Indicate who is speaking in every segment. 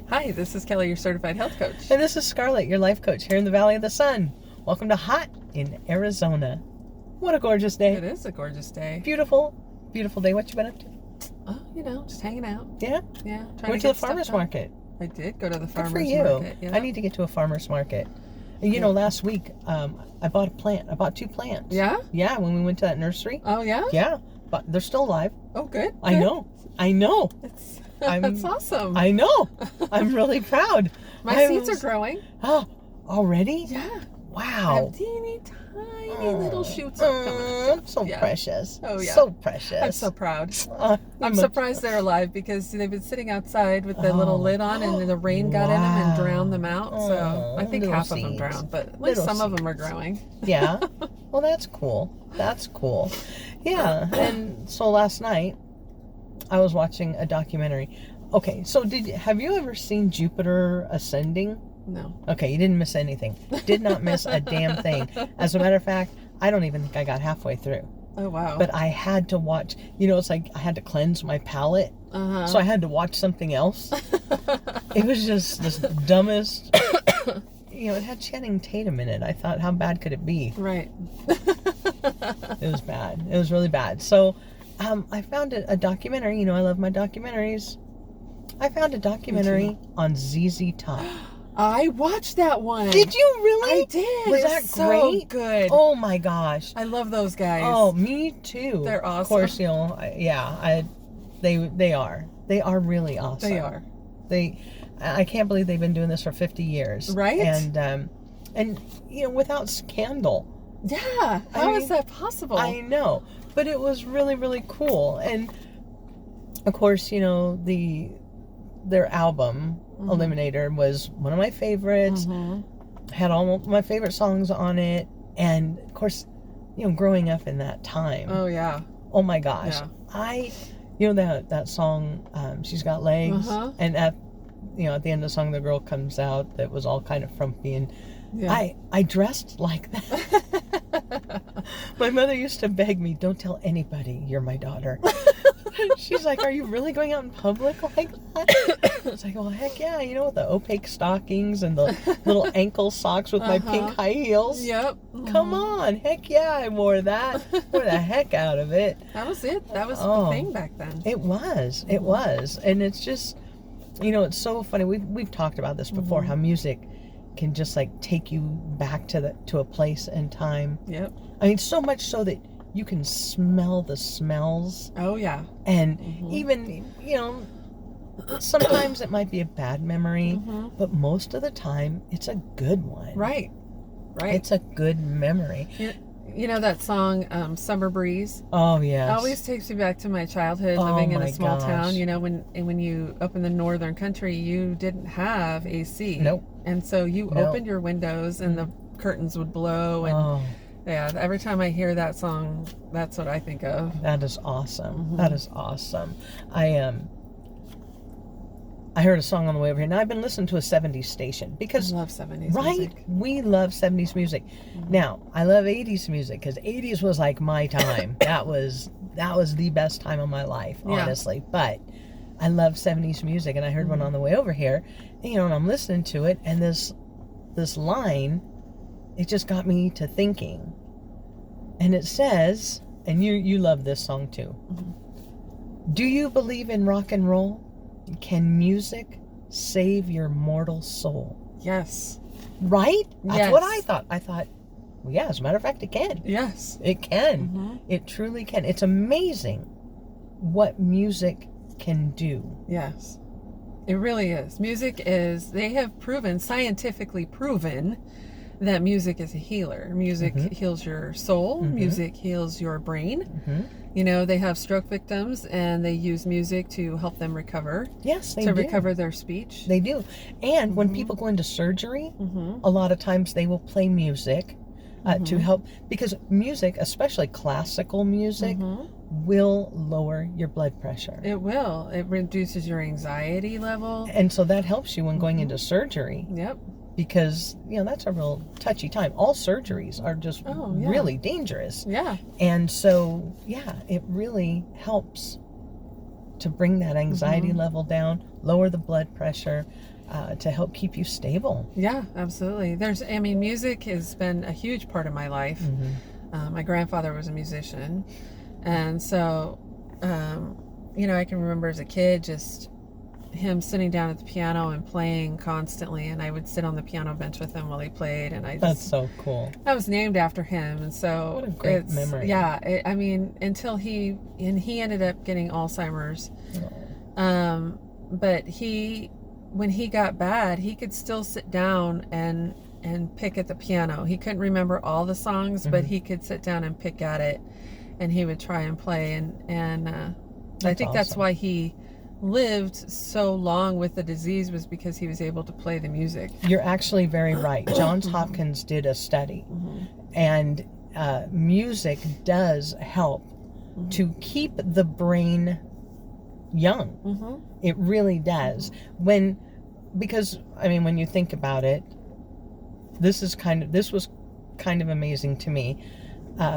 Speaker 1: Hi, this is Kelly, your certified health coach.
Speaker 2: And this is Scarlett, your life coach here in the Valley of the Sun. Welcome to Hot in Arizona. What a gorgeous day.
Speaker 1: It is a gorgeous day.
Speaker 2: Beautiful, beautiful day. What you been up to?
Speaker 1: Oh, just hanging out.
Speaker 2: Yeah?
Speaker 1: Yeah.
Speaker 2: Went to the farmer's market.
Speaker 1: I did go to the
Speaker 2: Good
Speaker 1: farmer's
Speaker 2: for you.
Speaker 1: market. Yeah.
Speaker 2: I need to get to a farmer's market. And you know, last week, I bought a plant. I bought 2 plants.
Speaker 1: Yeah?
Speaker 2: Yeah, when we went to that nursery.
Speaker 1: Oh, yeah?
Speaker 2: Yeah, but they're still alive.
Speaker 1: Oh, good.
Speaker 2: I know.
Speaker 1: That's awesome.
Speaker 2: I know. I'm really proud.
Speaker 1: My seeds are growing.
Speaker 2: Oh, already?
Speaker 1: Yeah. I
Speaker 2: Wow.
Speaker 1: have teeny tiny little shoots coming up.
Speaker 2: So
Speaker 1: Yeah.
Speaker 2: precious.
Speaker 1: Oh, yeah.
Speaker 2: So precious.
Speaker 1: I'm so proud.
Speaker 2: I'm
Speaker 1: I'm surprised they're alive because they've been sitting outside with the little lid on and the rain got in them and drowned them out. So I think
Speaker 2: little
Speaker 1: half of them
Speaker 2: seeds.
Speaker 1: drowned, but at least
Speaker 2: Little
Speaker 1: some of them are
Speaker 2: seeds.
Speaker 1: growing.
Speaker 2: Yeah. Well, that's cool. That's cool. Yeah. And so last night I was watching a documentary. Okay, so have you ever seen Jupiter Ascending?
Speaker 1: No.
Speaker 2: Okay, you didn't miss anything. Did not miss a damn thing. As a matter of fact, I don't even think I got halfway through.
Speaker 1: Oh, wow.
Speaker 2: But I had to watch, it's like I had to cleanse my palate.
Speaker 1: Uh-huh.
Speaker 2: So I had to watch something else. It was just the dumbest. It had Channing Tatum in it. I thought, how bad could it be?
Speaker 1: Right.
Speaker 2: It was bad. It was really bad. So I found a documentary. I love my documentaries. I found a documentary on ZZ Top.
Speaker 1: I watched that one.
Speaker 2: Did you really?
Speaker 1: I did.
Speaker 2: Was
Speaker 1: It
Speaker 2: that
Speaker 1: so
Speaker 2: great?
Speaker 1: good.
Speaker 2: Oh my gosh.
Speaker 1: I love those guys.
Speaker 2: Oh, me too.
Speaker 1: They're awesome.
Speaker 2: Of course, they are. They are really awesome.
Speaker 1: They are.
Speaker 2: I can't believe they've been doing this for 50 years.
Speaker 1: Right?
Speaker 2: And without scandal.
Speaker 1: Yeah. How is that possible?
Speaker 2: I know. But it was really, really cool. And of course, their album, Eliminator, was one of my favorites. Had all my favorite songs on it. And of course, growing up in that time.
Speaker 1: Oh, yeah.
Speaker 2: Oh my gosh.
Speaker 1: Yeah.
Speaker 2: That song, She's Got Legs. And at the end of the song, the girl comes out that was all kind of frumpy. And I dressed like that. My mother used to beg me, don't tell anybody you're my daughter. She's like, are you really going out in public like that? It's like, well, heck yeah. With the opaque stockings and the little ankle socks with my pink high heels.
Speaker 1: Yep.
Speaker 2: Come on. Heck yeah, I wore that. Wore the heck out of it.
Speaker 1: That was it. That was the thing back then.
Speaker 2: It was. It was. And it's just, it's so funny. We've talked about this before, how music can just like take you back to a place and time.
Speaker 1: Yep.
Speaker 2: I mean, so much so that you can smell the smells.
Speaker 1: Oh, yeah.
Speaker 2: And even, sometimes it might be a bad memory, but most of the time it's a good one.
Speaker 1: Right.
Speaker 2: It's a good memory.
Speaker 1: You know that song, Summer Breeze?
Speaker 2: Oh, yes.
Speaker 1: It always takes me back to my childhood living in a small town. When you up in the northern country, you didn't have AC.
Speaker 2: Nope.
Speaker 1: And so you opened your windows and the curtains would blow. And yeah, every time I hear that song, that's what I think of.
Speaker 2: That is awesome. That is awesome. I heard a song on the way over here. Now, I've been listening to a 70s station because...
Speaker 1: I love 70s
Speaker 2: music. We love 70s music. Now, I love 80s music because 80s was like my time. that was the best time of my life, honestly. But I love 70s music, and I heard one on the way over here. And, and I'm listening to it, and this line, it just got me to thinking. And it says, and you love this song too. Do you believe in rock and roll? Can music save your mortal soul?
Speaker 1: Yes.
Speaker 2: Right? That's what I thought. I thought, well, yeah, as a matter of fact, it can.
Speaker 1: Yes.
Speaker 2: It can. It truly can. It's amazing what music can do.
Speaker 1: Yes. It really is. They have proven, scientifically proven, that music is a healer. Music heals your soul. Music heals your brain. They have stroke victims and they use music to help them recover.
Speaker 2: Yes, they do.
Speaker 1: Recover their speech.
Speaker 2: They do. And when people go into surgery, a lot of times they will play music to help, because music, especially classical music, will lower your blood pressure.
Speaker 1: It will. It reduces your anxiety level.
Speaker 2: And so that helps you when going into surgery.
Speaker 1: Yep.
Speaker 2: Because, that's a real touchy time. All surgeries are just really dangerous.
Speaker 1: Yeah.
Speaker 2: And so, it really helps to bring that anxiety level down, lower the blood pressure, to help keep you stable.
Speaker 1: Yeah, absolutely. Music has been a huge part of my life. My grandfather was a musician. And so, I can remember as a kid just him sitting down at the piano and playing constantly, and I would sit on the piano bench with him while he played, and
Speaker 2: That's so cool.
Speaker 1: I was named after him, and so
Speaker 2: what a great memory.
Speaker 1: Yeah, until he ended up getting Alzheimer's. But when he got bad, he could still sit down and pick at the piano. He couldn't remember all the songs, but he could sit down and pick at it, and he would try and play, and I think that's why he lived so long with the disease, was because he was able to play the music.
Speaker 2: You're actually very right. Johns Hopkins did a study, and music does help to keep the brain young. It really does. Because when you think about it, this was kind of amazing to me.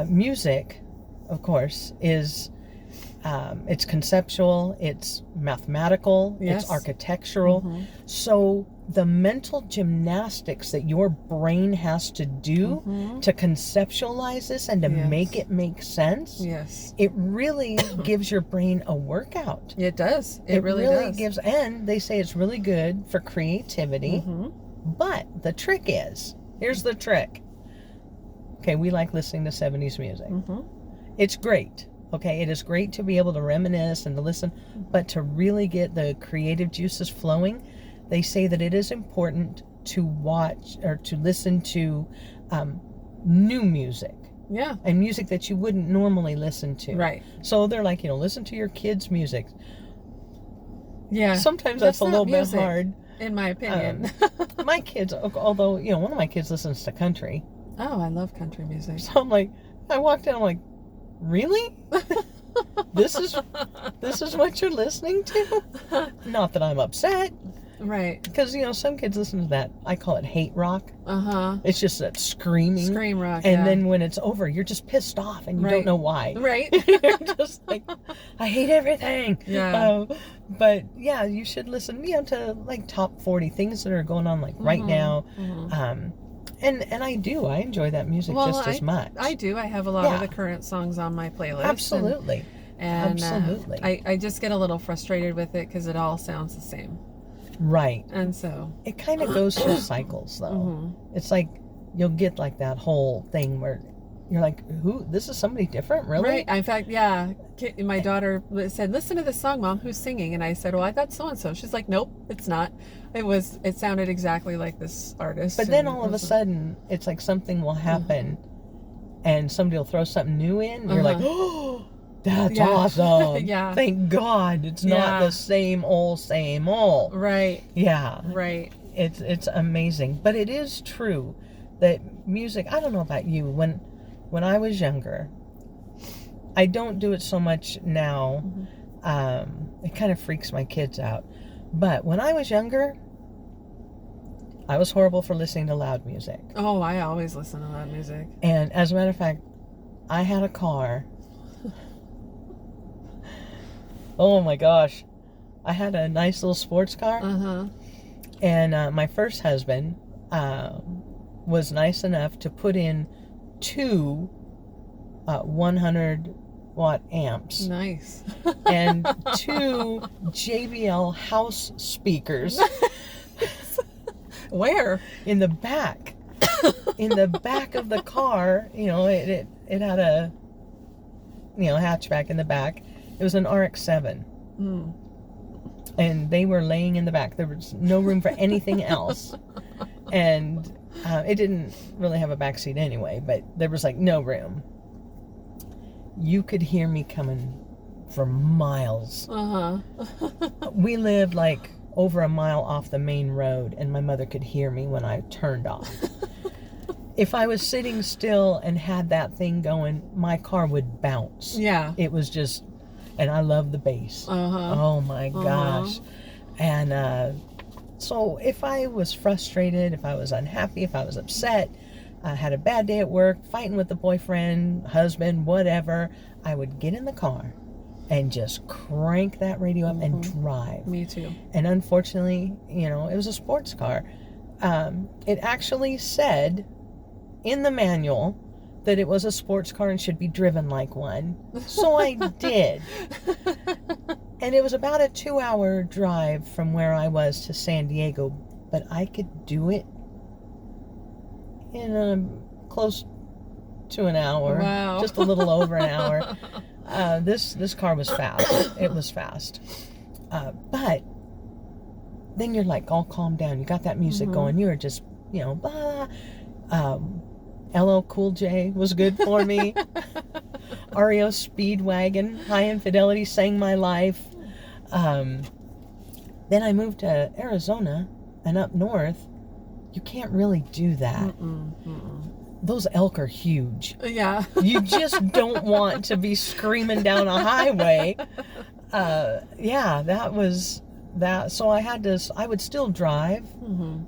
Speaker 2: Music, of course, is it's conceptual, it's mathematical, it's architectural. So the mental gymnastics that your brain has to do to conceptualize this and to make it make sense, it really gives your brain a workout.
Speaker 1: It does. It really does.
Speaker 2: Gives, and they say it's really good for creativity. But the trick is, here's the trick. Okay, we like listening to 70s music. It's great. Okay, it is great to be able to reminisce and to listen, but to really get the creative juices flowing, they say that it is important to watch or to listen to new music.
Speaker 1: Yeah.
Speaker 2: And music that you wouldn't normally listen to.
Speaker 1: Right.
Speaker 2: So they're like, listen to your kids' music.
Speaker 1: Yeah.
Speaker 2: Sometimes that's a little bit hard.
Speaker 1: In my opinion.
Speaker 2: My kids, although, one of my kids listens to country.
Speaker 1: Oh, I love country music.
Speaker 2: So I'm like, I walked in, I'm like, really? This is what you're listening to? Not that I'm upset.
Speaker 1: Right.
Speaker 2: Because, some kids listen to that. I call it hate rock. It's just that screaming.
Speaker 1: Scream rock,
Speaker 2: And then when it's over, you're just pissed off and you don't know why.
Speaker 1: Right.
Speaker 2: You're just like, I hate everything.
Speaker 1: Yeah.
Speaker 2: But, yeah, you should listen, to, like, top 40 things that are going on, like, right now. And I do. I enjoy that music just as much.
Speaker 1: I do. I have a lot of the current songs on my playlist.
Speaker 2: Absolutely.
Speaker 1: And
Speaker 2: Absolutely.
Speaker 1: I just get a little frustrated with it because it all sounds the same.
Speaker 2: Right.
Speaker 1: And so
Speaker 2: it kind of goes through cycles, though. It's like you'll get like that whole thing where you're like, "Who? This is somebody different, really?"
Speaker 1: Right. In fact, yeah. My daughter said, "Listen to this song, Mom. Who's singing?" And I said, "Well, I thought so and so." She's like, "Nope, it's not." It sounded exactly like this artist.
Speaker 2: But then all of a sudden, it's like something will happen, and somebody will throw something new in. And you're like, "Oh, that's awesome!"
Speaker 1: Yeah.
Speaker 2: Thank God it's not the same old.
Speaker 1: Right.
Speaker 2: Yeah.
Speaker 1: Right.
Speaker 2: It's amazing, but it is true that music. I don't know about you. When I was younger, I don't do it so much now. It kind of freaks my kids out. But when I was younger, I was horrible for listening to loud music.
Speaker 1: Oh, I always listen to loud music.
Speaker 2: And as a matter of fact, I had a car. Oh my gosh. I had a nice little sports car. And my first husband was nice enough to put in 2 100-watt amps.
Speaker 1: Nice.
Speaker 2: And 2 JBL house speakers.
Speaker 1: Where?
Speaker 2: In the back. In the back of the car. It had a hatchback in the back. It was an RX-7. And they were laying in the back. There was no room for anything else. And it didn't really have a back seat anyway, but there was like no room. You could hear me coming for miles. We lived like over a mile off the main road, and my mother could hear me when I turned off. If I was sitting still and had that thing going, my car would bounce.
Speaker 1: Yeah.
Speaker 2: It was just, and I love the bass. Oh my gosh. And so if I was frustrated, if I was unhappy, if I was upset, I had a bad day at work, fighting with the boyfriend, husband, whatever, I would get in the car and just crank that radio up and drive.
Speaker 1: Me too.
Speaker 2: And unfortunately, it was a sports car. It actually said in the manual that it was a sports car and should be driven like one. So I did. And it was about a 2-hour drive from where I was to San Diego, but I could do it in close to an hour.
Speaker 1: Wow.
Speaker 2: Just a little over an hour. This car was fast. It was fast. But then you're like all calmed down. You got that music going. You were just, blah. LL Cool J was good for me. REO Speedwagon, High Infidelity sang my life. Then I moved to Arizona, and up north, you can't really do that. Those elk are huge.
Speaker 1: Yeah.
Speaker 2: You just don't want to be screaming down a highway. Yeah, that was that. So I would still drive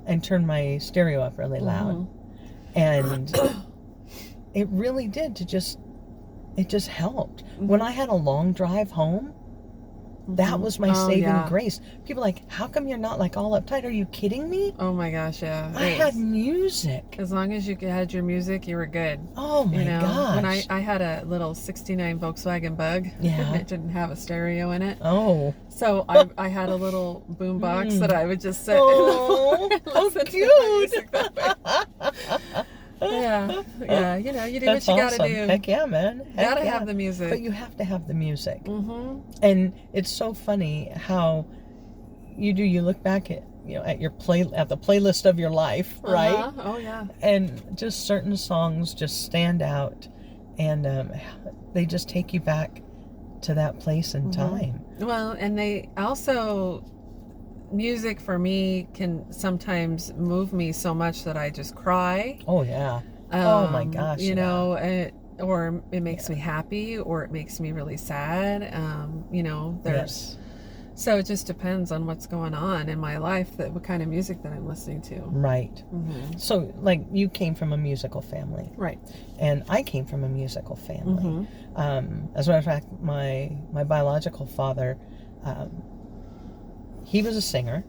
Speaker 2: and turn my stereo up really loud. And it really did it just helped. When I had a long drive home, that was my saving grace. People are like, how come you're not like all uptight? Are you kidding me?
Speaker 1: Oh my gosh, yeah.
Speaker 2: I had music.
Speaker 1: As long as you had your music, you were good.
Speaker 2: Oh my gosh.
Speaker 1: When I had a little 69 Volkswagen Bug.
Speaker 2: Yeah.
Speaker 1: It didn't have a stereo in it.
Speaker 2: Oh.
Speaker 1: So I had a little boom box that I would just sit
Speaker 2: and
Speaker 1: listen
Speaker 2: cute.
Speaker 1: to my music that way. Yeah, you do
Speaker 2: That's
Speaker 1: what you
Speaker 2: awesome.
Speaker 1: gotta do.
Speaker 2: Heck yeah, man.
Speaker 1: You gotta have the music.
Speaker 2: But you have to have the music. And it's so funny how you look back at at the playlist of your life, right?
Speaker 1: Oh yeah.
Speaker 2: And just certain songs just stand out, and they just take you back to that place and time.
Speaker 1: Well, and they also, music for me can sometimes move me so much that I just cry.
Speaker 2: Oh yeah. Oh my gosh.
Speaker 1: Or it makes me happy, or it makes me really sad.
Speaker 2: Yes.
Speaker 1: So it just depends on what's going on in my life, what kind of music that I'm listening to.
Speaker 2: Right. So, like, you came from a musical family.
Speaker 1: Right.
Speaker 2: And I came from a musical family. As a matter of fact, my biological father, he was a singer,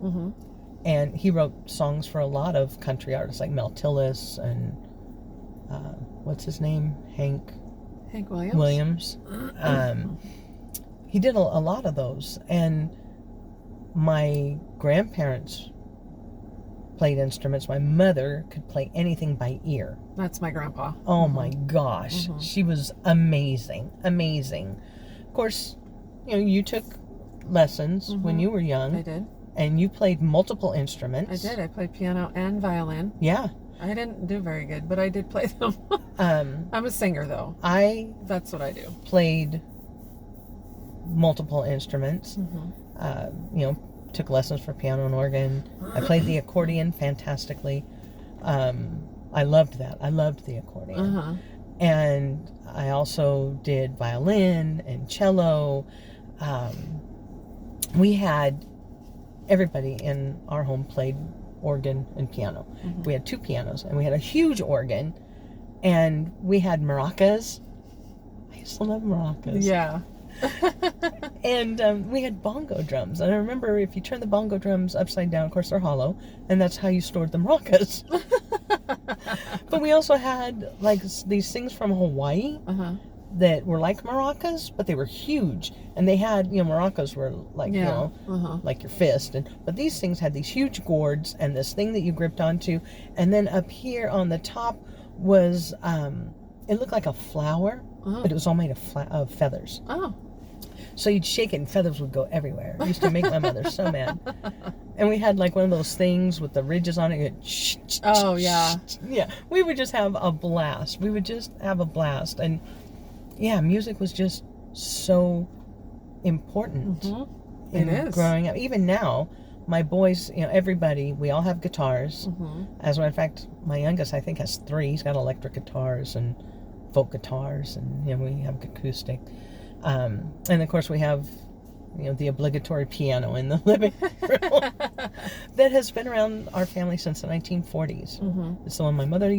Speaker 2: and he wrote songs for a lot of country artists like Mel Tillis and what's his name? Hank Williams. He did a lot of those, and my grandparents played instruments. My mother could play anything by ear.
Speaker 1: That's my grandpa.
Speaker 2: Oh my gosh, she was amazing. Of course, you took lessons when you were young.
Speaker 1: I did.
Speaker 2: And you played multiple instruments.
Speaker 1: I did. I played piano and violin.
Speaker 2: Yeah.
Speaker 1: I didn't do very good, but I did play them. I'm a singer, though. That's what I do.
Speaker 2: Played multiple instruments. Took lessons for piano and organ. I played the accordion fantastically. I loved that. I loved the accordion. And I also did violin and cello. We had everybody in our home played organ and piano. We had 2 pianos, and we had a huge organ, and we had maracas. I used to love maracas.
Speaker 1: Yeah.
Speaker 2: And we had bongo drums, and I remember if you turn the bongo drums upside down, of course they're hollow, and that's how you stored the maracas. But we also had like these things from Hawaii that were like maracas, but they were huge, and they had maracas were like like your fist, but these things had these huge gourds and this thing that you gripped onto, and then up here on the top was it looked like a flower, but it was all made of feathers. So you'd shake it and feathers would go everywhere. It used to make my mother so mad. And we had like one of those things with the ridges on it.
Speaker 1: Oh yeah.
Speaker 2: Yeah, we would just have a blast. And yeah, music was just so important in growing up. Even now, my boys, everybody, we all have guitars. As a matter of fact, my youngest, I think, has 3. He's got electric guitars and folk guitars, and we have acoustic. And of course, we have the obligatory piano in the living room that has been around our family since the 1940s. It's the one my mother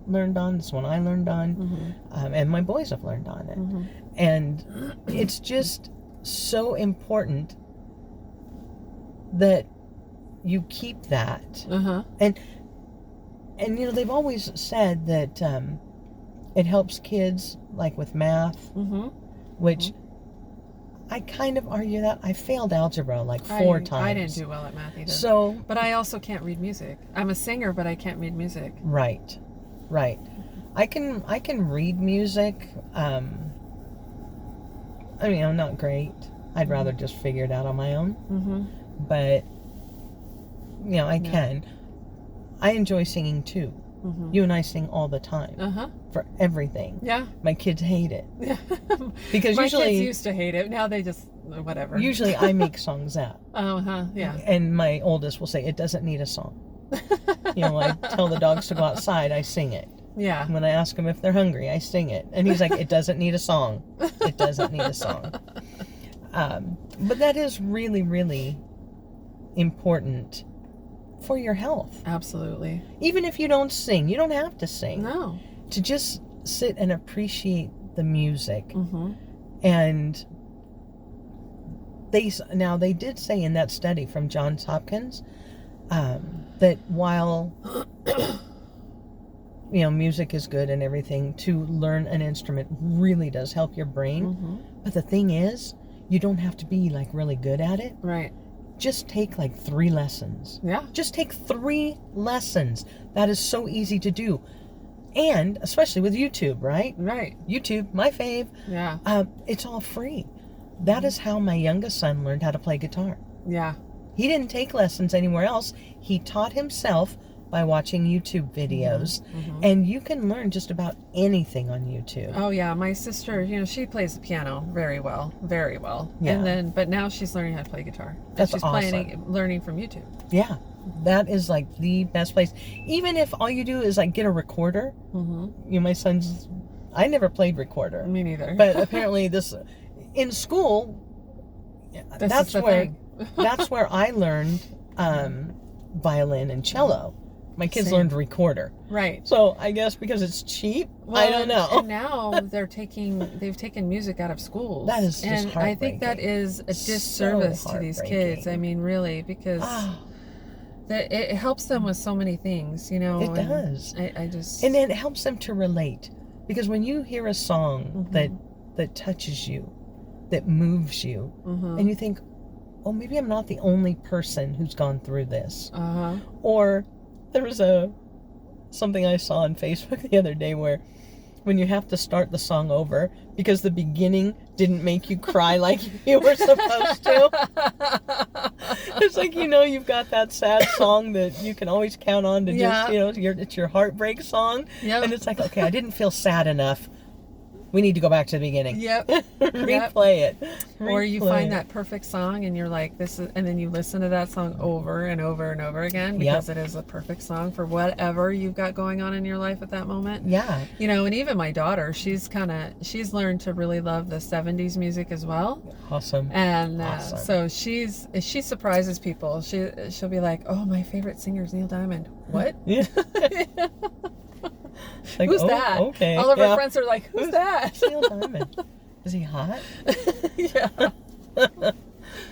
Speaker 2: learned on. It's the one I learned on, and my boys have learned on it. And it's just so important that you keep that. And you know, they've always said that it helps kids like with math, which I kind of argue that. I failed algebra like 4 times.
Speaker 1: I didn't do well at math either.
Speaker 2: So,
Speaker 1: but I also can't read music. I'm a singer, but I can't read music.
Speaker 2: Right. I can read music. I mean, I'm not great. I'd rather just figure it out on my own. But you know, I can. I enjoy singing too. You and I sing all the time for everything. Yeah. My kids hate it. Yeah. Because
Speaker 1: my
Speaker 2: usually
Speaker 1: kids used to hate it. Now they just whatever.
Speaker 2: Usually I make songs up.
Speaker 1: Yeah.
Speaker 2: And my oldest will say it doesn't need a song. You know, I tell the dogs to go outside, I sing it.
Speaker 1: Yeah.
Speaker 2: When I ask them if they're hungry, I sing it. And he's like, it doesn't need a song. It doesn't need a song. But that is really, really important for your health.
Speaker 1: Absolutely.
Speaker 2: Even if you don't sing, you don't have to sing.
Speaker 1: No.
Speaker 2: To just sit and appreciate the music. And they did say in that study from Johns Hopkins that while you know, music is good and everything, to learn an instrument really does help your brain. But the thing is, you don't have to be like really good at it.
Speaker 1: Right.
Speaker 2: Just take like 3 lessons.
Speaker 1: Yeah.
Speaker 2: Just take 3 lessons. That is so easy to do. And especially with YouTube, right?
Speaker 1: Right.
Speaker 2: YouTube, my fave.
Speaker 1: Yeah.
Speaker 2: It's all free. That is how my youngest son learned how to play guitar.
Speaker 1: Yeah.
Speaker 2: He didn't take lessons anywhere else. He taught himself by watching YouTube videos. And you can learn just about anything on YouTube.
Speaker 1: Oh yeah, my sister, you know, she plays the piano very well. Yeah. And but now she's learning how to play guitar.
Speaker 2: That's
Speaker 1: she's
Speaker 2: awesome.
Speaker 1: Learning from YouTube.
Speaker 2: Yeah. That is like the best place. Even if all you do is like get a recorder. You know, my son's, I never played recorder.
Speaker 1: Me neither.
Speaker 2: But apparently in school, that's where I learned violin and cello. My kids learned recorder.
Speaker 1: Right.
Speaker 2: So I guess because it's cheap, I don't know.
Speaker 1: And now they've taken music out of schools.
Speaker 2: That is just
Speaker 1: heartbreaking. I think that is a disservice to these kids. I mean, really, because it helps them with so many things, you know.
Speaker 2: It does.
Speaker 1: And
Speaker 2: it helps them to relate. Because when you hear a song that touches you, that moves you, and you think, oh, maybe I'm not the only person who's gone through this. Or there was something I saw on Facebook the other day where when you have to start the song over because the beginning didn't make you cry like you were supposed to. It's like, you know, you've got that sad song that you can always count on to just, you know, it's your heartbreak song. And it's like, okay, I didn't feel sad enough. We need to go back to the beginning. Replay it.
Speaker 1: Or you find that perfect song and you're like, this is, and then you listen to that song over and over and over again because it is a perfect song for whatever you've got going on in your life at that moment.
Speaker 2: Yeah.
Speaker 1: You know, and even my daughter, she's learned to really love the 70s music as well.
Speaker 2: Awesome.
Speaker 1: And so she surprises people. She'll be like, oh, my favorite singer is Neil Diamond. What?
Speaker 2: Yeah. Like,
Speaker 1: who's that?
Speaker 2: Okay.
Speaker 1: All of her friends are like, who's that?
Speaker 2: Neil Diamond. Is he hot?
Speaker 1: Yeah.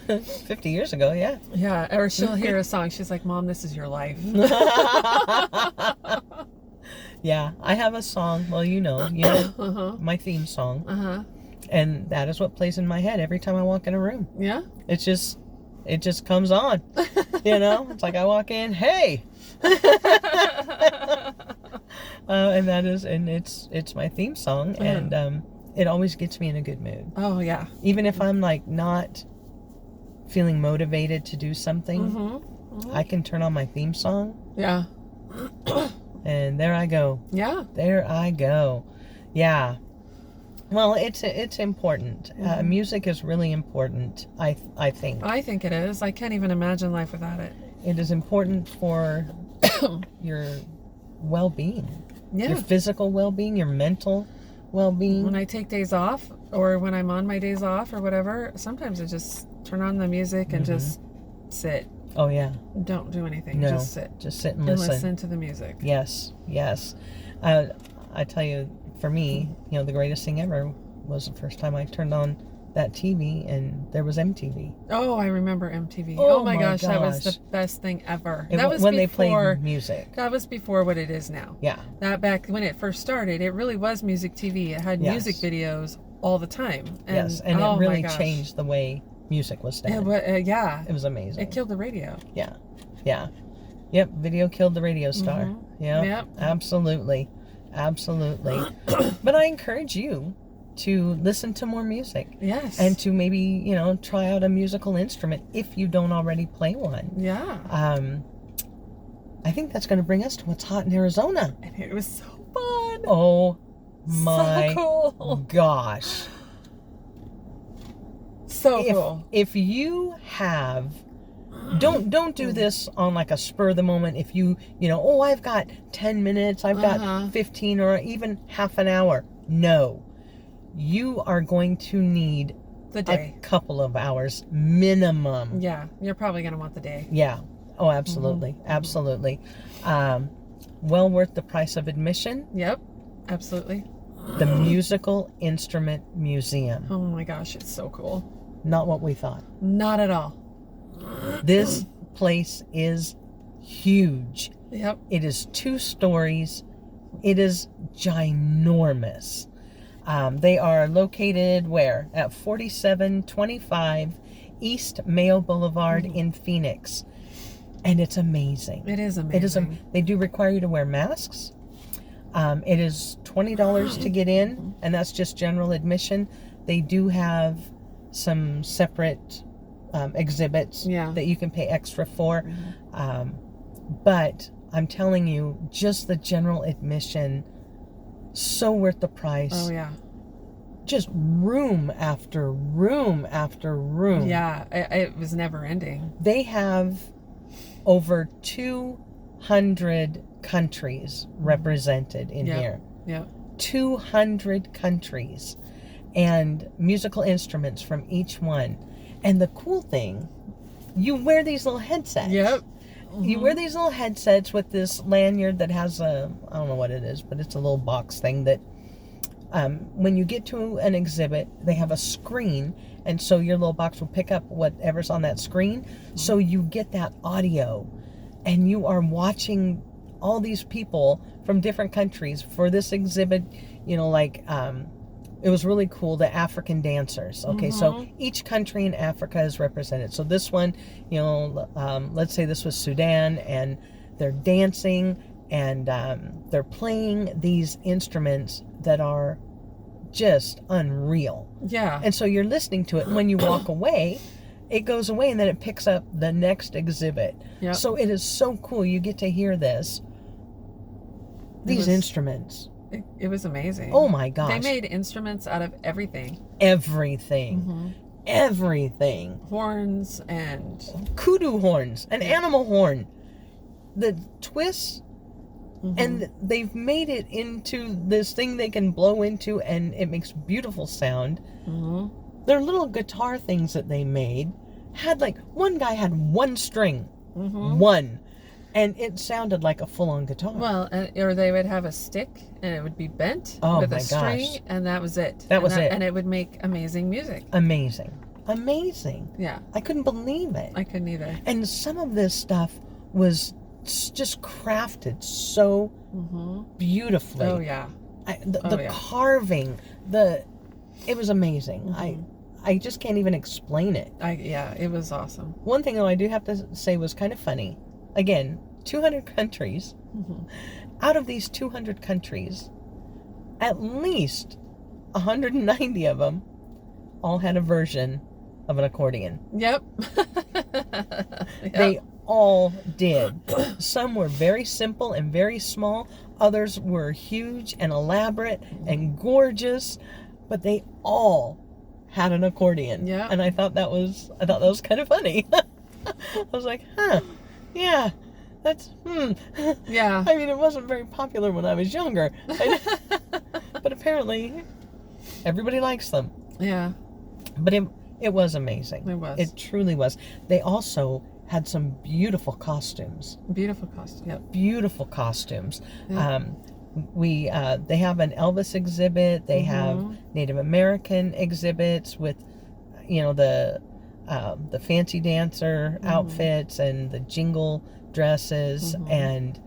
Speaker 2: 50 years ago, yeah.
Speaker 1: Yeah, or she'll hear a song. She's like, Mom, this is your life.
Speaker 2: Yeah, I have a song. Well, you know, my theme song. And that is what plays in my head every time I walk in a room. Yeah. It just comes on. You know, it's like I walk in, hey. And it's my theme song, and it always gets me in a good mood.
Speaker 1: Oh yeah.
Speaker 2: Even if I'm like not feeling motivated to do something, I can turn on my theme song. Yeah. And there I go. Yeah. There I go. Yeah. Well, it's important. Music is really important. I think.
Speaker 1: I think it is. I can't even imagine life without it.
Speaker 2: It is important for your well-being. Yeah. Your physical well-being, your mental well-being.
Speaker 1: When I take days off, or when I'm on my days off, or whatever, sometimes I just turn on the music and just sit.
Speaker 2: Oh yeah.
Speaker 1: Don't do anything.
Speaker 2: No,
Speaker 1: just sit.
Speaker 2: Just sit and listen.
Speaker 1: And listen to the music.
Speaker 2: Yes. Yes. I tell you, for me, you know, the greatest thing ever was the first time I turned on that TV, and there was MTV.
Speaker 1: Oh, I remember MTV.
Speaker 2: Oh,
Speaker 1: Oh my
Speaker 2: my
Speaker 1: gosh, that was the
Speaker 2: gosh.
Speaker 1: best thing ever.
Speaker 2: It
Speaker 1: That
Speaker 2: wa-
Speaker 1: was
Speaker 2: when
Speaker 1: before,
Speaker 2: they played music.
Speaker 1: that was before what it is now.
Speaker 2: Yeah.
Speaker 1: That back when it first started, it really was music TV. It had
Speaker 2: Yes.
Speaker 1: music videos all the time. And,
Speaker 2: Yes, and
Speaker 1: oh
Speaker 2: it
Speaker 1: my
Speaker 2: really
Speaker 1: gosh.
Speaker 2: changed the way music was done.
Speaker 1: Yeah.
Speaker 2: It was amazing.
Speaker 1: It killed the radio.
Speaker 2: Yeah. Yeah. Yep. Video killed the radio star.
Speaker 1: Mhm.
Speaker 2: Yep.
Speaker 1: Yep.
Speaker 2: Absolutely. Absolutely. But I encourage you to listen to more music
Speaker 1: Yes.
Speaker 2: and to maybe, try out a musical instrument if you don't already play one.
Speaker 1: Yeah.
Speaker 2: I think that's going to bring us to what's hot in Arizona.
Speaker 1: And it was so fun.
Speaker 2: Oh my
Speaker 1: So cool.
Speaker 2: gosh.
Speaker 1: So cool.
Speaker 2: If you have don't do this on like a spur of the moment. If I've got 10 minutes, I've got 15 or even half an hour. No. You are going to need
Speaker 1: The day.
Speaker 2: a couple of hours minimum.
Speaker 1: Yeah. You're probably going to want the day.
Speaker 2: Yeah. Oh, absolutely. Absolutely. Well worth the price of admission.
Speaker 1: Yep. Absolutely.
Speaker 2: The Musical Instrument Museum.
Speaker 1: Oh my gosh, it's so cool.
Speaker 2: Not what we thought.
Speaker 1: Not at all.
Speaker 2: This place is huge.
Speaker 1: Yep.
Speaker 2: It is 2 stories. It is ginormous. They are located where? At 4725 East Mayo Boulevard in Phoenix. And it's amazing.
Speaker 1: It is amazing.
Speaker 2: They do require you to wear masks. It is $20 to get in, and that's just general admission. They do have some separate exhibits that you can pay extra for. But I'm telling you, just the general admission, so worth the price.
Speaker 1: Oh, yeah.
Speaker 2: Just room after room after room.
Speaker 1: Yeah, it was never ending.
Speaker 2: They have over 200 countries represented in here.
Speaker 1: Yeah.
Speaker 2: 200 countries and musical instruments from each one. And the cool thing, you wear these little headsets.
Speaker 1: Yep.
Speaker 2: You wear these little headsets with this lanyard that has I don't know what it is, but it's a little box thing that when you get to an exhibit, they have a screen, and so your little box will pick up whatever's on that screen. So you get that audio, and you are watching all these people from different countries for this exhibit. It was really cool, the African dancers. Okay, so each country in Africa is represented. So this one, let's say this was Sudan, and they're dancing, and they're playing these instruments that are just unreal.
Speaker 1: Yeah.
Speaker 2: And so you're listening to it, and when you walk away, it goes away, and then it picks up the next exhibit.
Speaker 1: Yep.
Speaker 2: So it is so cool. You get to hear these instruments.
Speaker 1: It was amazing.
Speaker 2: Oh my gosh.
Speaker 1: They made instruments out of everything.
Speaker 2: Everything. Everything.
Speaker 1: Horns and
Speaker 2: Kudu horns, an animal horn. The twists, and they've made it into this thing they can blow into, and it makes beautiful sound. Their little guitar things that they made had one guy had one string. One. And it sounded like a full-on guitar.
Speaker 1: Well, or they would have a stick, and it would be bent with a string, and that was it.
Speaker 2: That was it.
Speaker 1: And it would make amazing music.
Speaker 2: Amazing.
Speaker 1: Yeah.
Speaker 2: I couldn't believe it.
Speaker 1: I couldn't either.
Speaker 2: And some of this stuff was just crafted so beautifully.
Speaker 1: Oh, yeah.
Speaker 2: The carving, it was amazing. I just can't even explain it.
Speaker 1: It was awesome.
Speaker 2: One thing though I do have to say was kind of funny. Again, 200 countries. Out of these 200 countries, at least 190 of them all had a version of an accordion.
Speaker 1: Yep.
Speaker 2: They all did. Some were very simple and very small. Others were huge and elaborate and gorgeous. But they all had an accordion.
Speaker 1: Yeah.
Speaker 2: And I thought that was kind of funny. I was like, huh. Yeah, that's,
Speaker 1: Yeah.
Speaker 2: I mean, it wasn't very popular when I was younger. But apparently, everybody likes them.
Speaker 1: Yeah.
Speaker 2: But it was amazing.
Speaker 1: It was.
Speaker 2: It truly was. They also had some beautiful costumes.
Speaker 1: Beautiful costume. Yep.
Speaker 2: Beautiful costumes.
Speaker 1: Yeah.
Speaker 2: They have an Elvis exhibit. They have Native American exhibits with the fancy dancer outfits and the jingle dresses and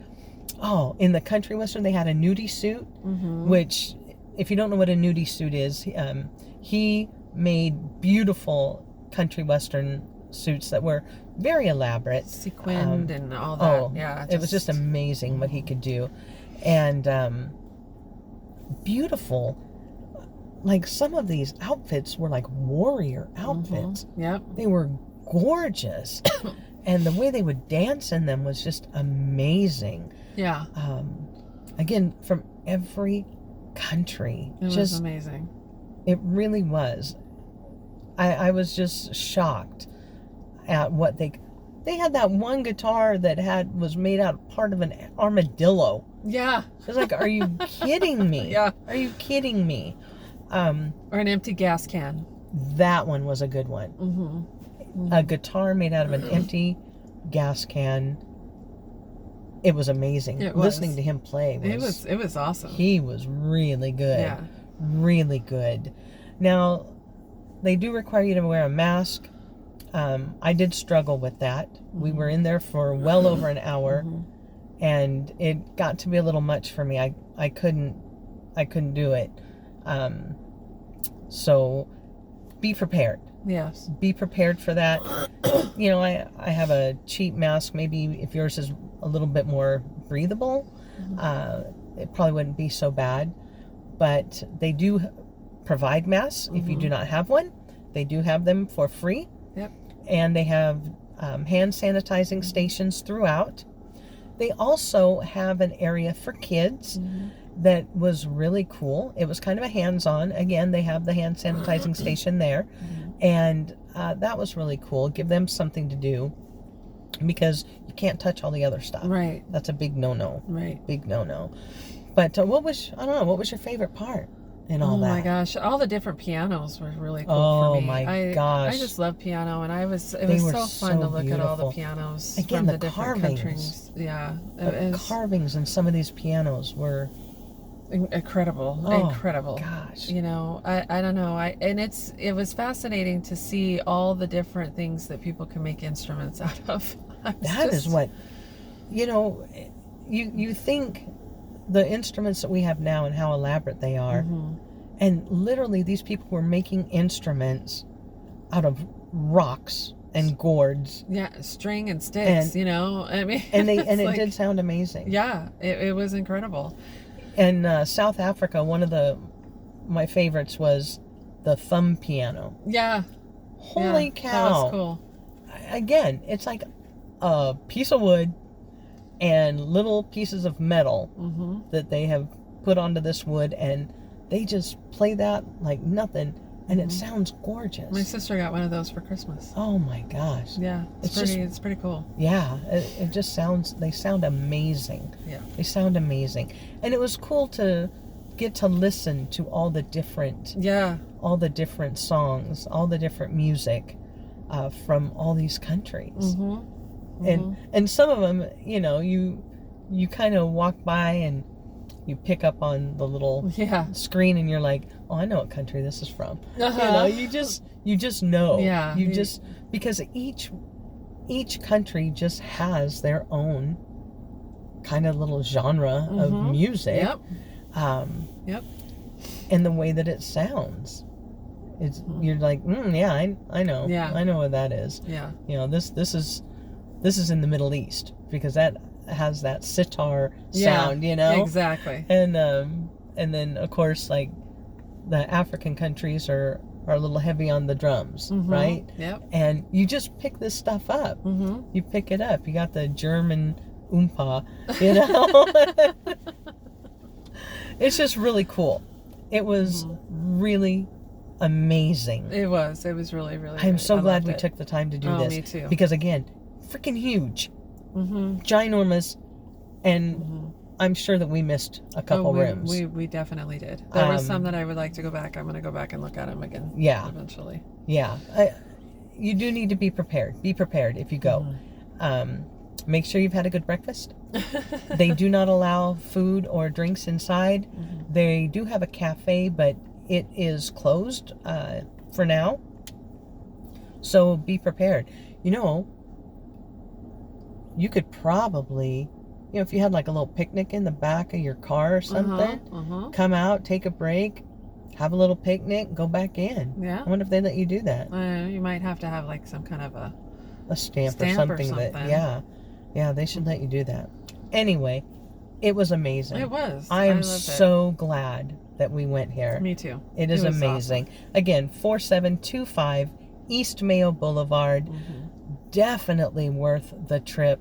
Speaker 2: in the country western they had a nudie suit, which if you don't know what a nudie suit is, he made beautiful country western suits that were very elaborate,
Speaker 1: sequined and all that.
Speaker 2: It was just amazing what he could do, and beautiful. Like some of these outfits were like warrior outfits.
Speaker 1: Yep.
Speaker 2: They were gorgeous. And the way they would dance in them was just amazing.
Speaker 1: Yeah.
Speaker 2: Again, from every country.
Speaker 1: It was amazing.
Speaker 2: It really was. I was just shocked at what they had. That one guitar that was made out of part of an armadillo.
Speaker 1: Yeah.
Speaker 2: It was like, are you kidding me?
Speaker 1: Yeah.
Speaker 2: Are you kidding me?
Speaker 1: Or an empty gas can.
Speaker 2: That one was a good one. A guitar made out of an empty gas can. It was amazing. Listening to him play
Speaker 1: it was awesome.
Speaker 2: He was really good.
Speaker 1: Yeah.
Speaker 2: Really good. Now, they do require you to wear a mask. I did struggle with that. We were in there for well over an hour, and it got to be a little much for me. I couldn't do it. So be prepared.
Speaker 1: Yes.
Speaker 2: Be prepared for that. I have a cheap mask. Maybe if yours is a little bit more breathable, it probably wouldn't be so bad. But they do provide masks if you do not have one. They do have them for free.
Speaker 1: Yep.
Speaker 2: And they have hand sanitizing stations throughout. They also have an area for kids. That was really cool. It was kind of a hands-on. Again, they have the hand sanitizing station there. And that was really cool. Give them something to do because you can't touch all the other stuff.
Speaker 1: Right.
Speaker 2: That's a big no-no.
Speaker 1: Right.
Speaker 2: Big no-no. But what was your favorite part in all that?
Speaker 1: Oh my gosh, all the different pianos were really cool for me.
Speaker 2: Oh my gosh.
Speaker 1: I just love piano, and it was so fun to look at all the pianos
Speaker 2: Again,
Speaker 1: from
Speaker 2: the
Speaker 1: different
Speaker 2: carvings.
Speaker 1: countries. Yeah.
Speaker 2: The carvings in some of these pianos were
Speaker 1: incredible.
Speaker 2: Gosh.
Speaker 1: I don't know. And it was fascinating to see all the different things that people can make instruments out of.
Speaker 2: Is what, you think the instruments that we have now and how elaborate they are, and literally these people were making instruments out of rocks and gourds.
Speaker 1: Yeah, string and sticks. I mean,
Speaker 2: and it did sound amazing.
Speaker 1: Yeah, it was incredible.
Speaker 2: In South Africa, one of my favorites was the thumb piano.
Speaker 1: Yeah.
Speaker 2: Holy cow.
Speaker 1: That was cool.
Speaker 2: Again, it's like a piece of wood and little pieces of metal that they have put onto this wood, and they just play that like nothing, and it sounds gorgeous.
Speaker 1: My sister got one of those for Christmas.
Speaker 2: Oh my gosh.
Speaker 1: Yeah, it's pretty cool.
Speaker 2: Yeah, it just they sound amazing.
Speaker 1: Yeah.
Speaker 2: They sound amazing. And it was cool to get to listen to all the different songs, all the different music from all these countries. And some of them, you kind of walk by and you pick up on the little screen and you're like, oh, I know what country this is from. You just know.
Speaker 1: Yeah.
Speaker 2: Because each country just has their own kind of little genre of music.
Speaker 1: Yep.
Speaker 2: And the way that it sounds. You're like, I know.
Speaker 1: Yeah.
Speaker 2: I know what that is.
Speaker 1: Yeah.
Speaker 2: This is in the Middle East because that has that sitar sound,
Speaker 1: Exactly.
Speaker 2: And then of course like the African countries are a little heavy on the drums, right?
Speaker 1: Yep.
Speaker 2: And you just pick this stuff up. You pick it up. You got the German oompa, It's just really cool. It was really amazing.
Speaker 1: It was really, really
Speaker 2: I'm so glad we took the time to do this.
Speaker 1: Me too.
Speaker 2: Because again, freaking huge. Ginormous. And I'm sure that we missed a couple rooms.
Speaker 1: We definitely did. There were some that I would like to go back. I'm going to go back and look at them again.
Speaker 2: Yeah.
Speaker 1: Eventually.
Speaker 2: Yeah. You do need to be prepared. Be prepared if you go. Make sure you've had a good breakfast. They do not allow food or drinks inside. They do have a cafe, but it is closed for now. So be prepared. You know, you could probably, you know, if you had like a little picnic in the back of your car or something, come out, take a break, have a little picnic, go back in.
Speaker 1: Yeah.
Speaker 2: I wonder if they let you do that.
Speaker 1: You might have to have like some kind of a
Speaker 2: stamp or something. That, yeah, they should let you do that. Anyway, it was amazing.
Speaker 1: It was.
Speaker 2: I am so glad that we went here.
Speaker 1: Me too.
Speaker 2: It is amazing. Awesome. Again, 4725 East Mayo Boulevard. Definitely worth the trip.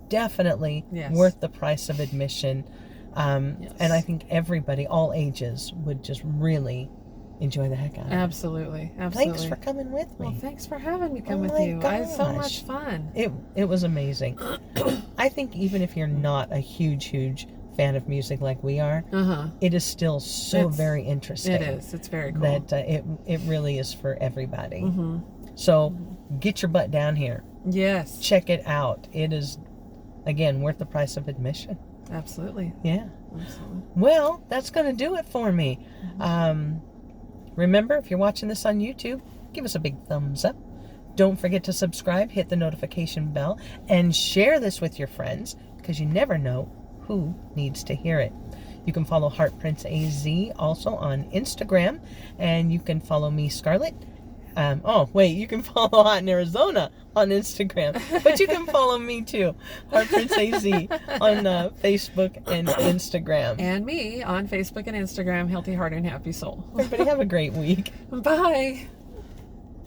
Speaker 2: Definitely worth the price of admission. And I think everybody, all ages, would just really enjoy the heck out of it.
Speaker 1: Absolutely.
Speaker 2: Thanks for coming with me.
Speaker 1: Well, thanks for having me come with you. I had so much fun.
Speaker 2: It was amazing. I think even if you're not a huge fan of music like we are, it is still very interesting.
Speaker 1: It is. It's very cool.
Speaker 2: That it really is for everybody. So get your butt down here.
Speaker 1: Yes.
Speaker 2: Check it out. It is, again, worth the price of admission.
Speaker 1: Absolutely.
Speaker 2: Yeah. Absolutely. Well, that's going to do it for me. Remember, if you're watching this on YouTube, give us a big thumbs up. Don't forget to subscribe, hit the notification bell, and share this with your friends, because you never know who needs to hear it. You can follow Heartprints AZ also on Instagram, and you can follow me, Scarlett. You can follow Hot in Arizona on Instagram, but you can follow me too, Heartprints AZ, on Facebook and Instagram.
Speaker 1: And me on Facebook and Instagram, Healthy Heart and Happy Soul.
Speaker 2: Everybody have a great week.
Speaker 1: Bye.